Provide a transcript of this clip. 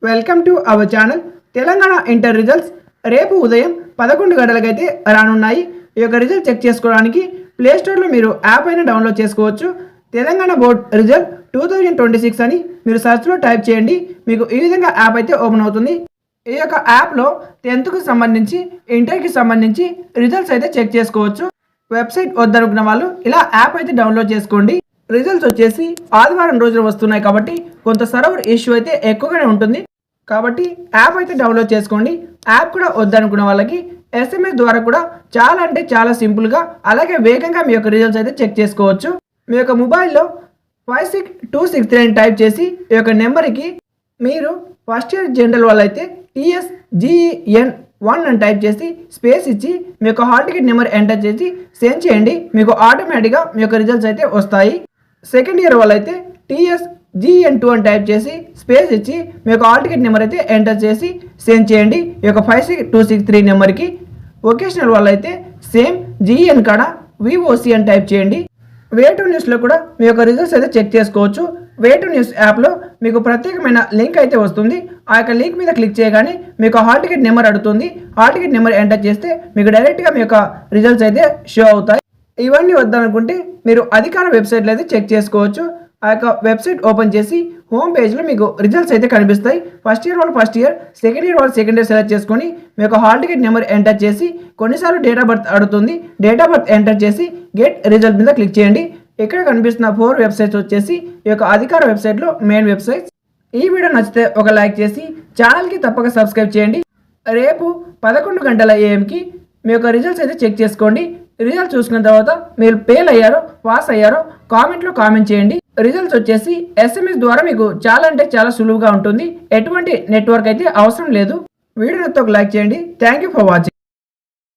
Welcome to our channel. Telangana inter results రేపు ఉదయం 11 గంటలకైతే రానున్నాయి. ఈ యొక్క రిజల్ట్ చెక్ చేసుకోవడానికి ప్లేస్టోర్లో మీరు యాప్ అయినా డౌన్లోడ్ చేసుకోవచ్చు. తెలంగాణ బోర్డ్ రిజల్ట్ 2026 అని మీరు సర్చ్లో టైప్ చేయండి. మీకు ఈ విధంగా యాప్ అయితే ఓపెన్ అవుతుంది. ఈ యొక్క యాప్లో 10th సంబంధించి ఇంటర్కి సంబంధించి రిజల్ట్స్ అయితే చెక్ చేసుకోవచ్చు. వెబ్సైట్ వద్దనుకున్న వాళ్ళు ఇలా యాప్ అయితే డౌన్లోడ్ చేసుకోండి. రిజల్ట్స్ వచ్చేసి ఆదివారం రోజున వస్తున్నాయి కాబట్టి కొంత సర్వర్ ఇష్యూ అయితే ఎక్కువగానే ఉంటుంది. కాబట్టి యాప్ అయితే డౌన్లోడ్ చేసుకోండి. యాప్ కూడా వద్దనుకున్న వాళ్ళకి SMS ద్వారా కూడా చాలా అంటే చాలా సింపుల్గా అలాగే వేగంగా మీ యొక్క రిజల్ట్స్ అయితే చెక్ చేసుకోవచ్చు. మీ యొక్క మొబైల్లో 56263 అని టైప్ చేసి ఈ యొక్క నెంబర్కి మీరు ఫస్ట్ ఇయర్ జనరల్ వాళ్ళైతే TSGEN1 అని టైప్ చేసి స్పేస్ ఇచ్చి మీ యొక్క హాల్ టికెట్ నెంబర్ ఎంటర్ చేసి సెండ్ చేయండి. మీకు ఆటోమేటిక్గా మీ యొక్క రిజల్ట్స్ అయితే వస్తాయి. సెకండ్ ఇయర్ వాళ్ళైతే TSGEN2 అని టైప్ చేసి స్పేస్ ఇచ్చి మీ యొక్క హాల్ టికెట్ నెంబర్ అయితే ఎంటర్ చేసి సెండ్ చేయండి ఈ యొక్క 56263 నెంబర్కి. వొకేషనల్ వాళ్ళైతే సేమ్ GEN కాడ VOC అని టైప్ చేయండి. వే2 న్యూస్లో కూడా మీ యొక్క రిజల్ట్స్ అయితే చెక్ చేసుకోవచ్చు. వే2 న్యూస్ యాప్లో మీకు ప్రత్యేకమైన లింక్ అయితే వస్తుంది. ఆ యొక్క లింక్ మీద క్లిక్ చేయగానే మీకు హాల్ టికెట్ నెంబర్ అడుగుతుంది. హాల్ టికెట్ నెంబర్ ఎంటర్ చేస్తే మీకు డైరెక్ట్గా మీ యొక్క రిజల్ట్స్ అయితే షో అవుతాయి. ఇవన్నీ వద్దనుకుంటే మీరు అధికార వెబ్సైట్లో అయితే చెక్ చేసుకోవచ్చు. ఆ యొక్క వెబ్సైట్ ఓపెన్ చేసి హోమ్ పేజ్లో మీకు రిజల్ట్స్ అయితే కనిపిస్తాయి. ఫస్ట్ ఇయర్ వాళ్ళు ఫస్ట్ ఇయర్, సెకండ్ ఇయర్ వాళ్ళు సెకండ్ ఇయర్ సెలెక్ట్ చేసుకొని మీ యొక్క హాల్ టికెట్ నెంబర్ ఎంటర్ చేసి కొన్నిసార్లు డేట్ ఆఫ్ బర్త్ అడుగుతుంది. డేట్ ఆఫ్ బర్త్ ఎంటర్ చేసి గెట్ రిజల్ట్ మీద క్లిక్ చేయండి. ఇక్కడ కనిపిస్తున్న 4 వెబ్సైట్స్ వచ్చేసి ఈ యొక్క అధికార వెబ్సైట్లో మెయిన్ వెబ్సైట్స్. ఈ వీడియో నచ్చితే ఒక లైక్ చేసి ఛానల్కి తప్పక సబ్స్క్రైబ్ చేయండి. రేపు 11 గంటల AM మీ యొక్క రిజల్ట్స్ అయితే చెక్ చేసుకోండి. రిజల్ట్ చూసుకున్న తర్వాత మీరు ఫెయిల్ అయ్యారో పాస్ అయ్యారో కామెంట్లో కామెంట్ చేయండి. రిజల్ట్స్ వచ్చేసి SMS ద్వారా మీకు చాలా అంటే చాలా సులువుగా ఉంటుంది. ఎటువంటి నెట్వర్క్ అయితే అవసరం లేదు. వీడియోతో ఒక లైక్ చేయండి. Thank you for watching.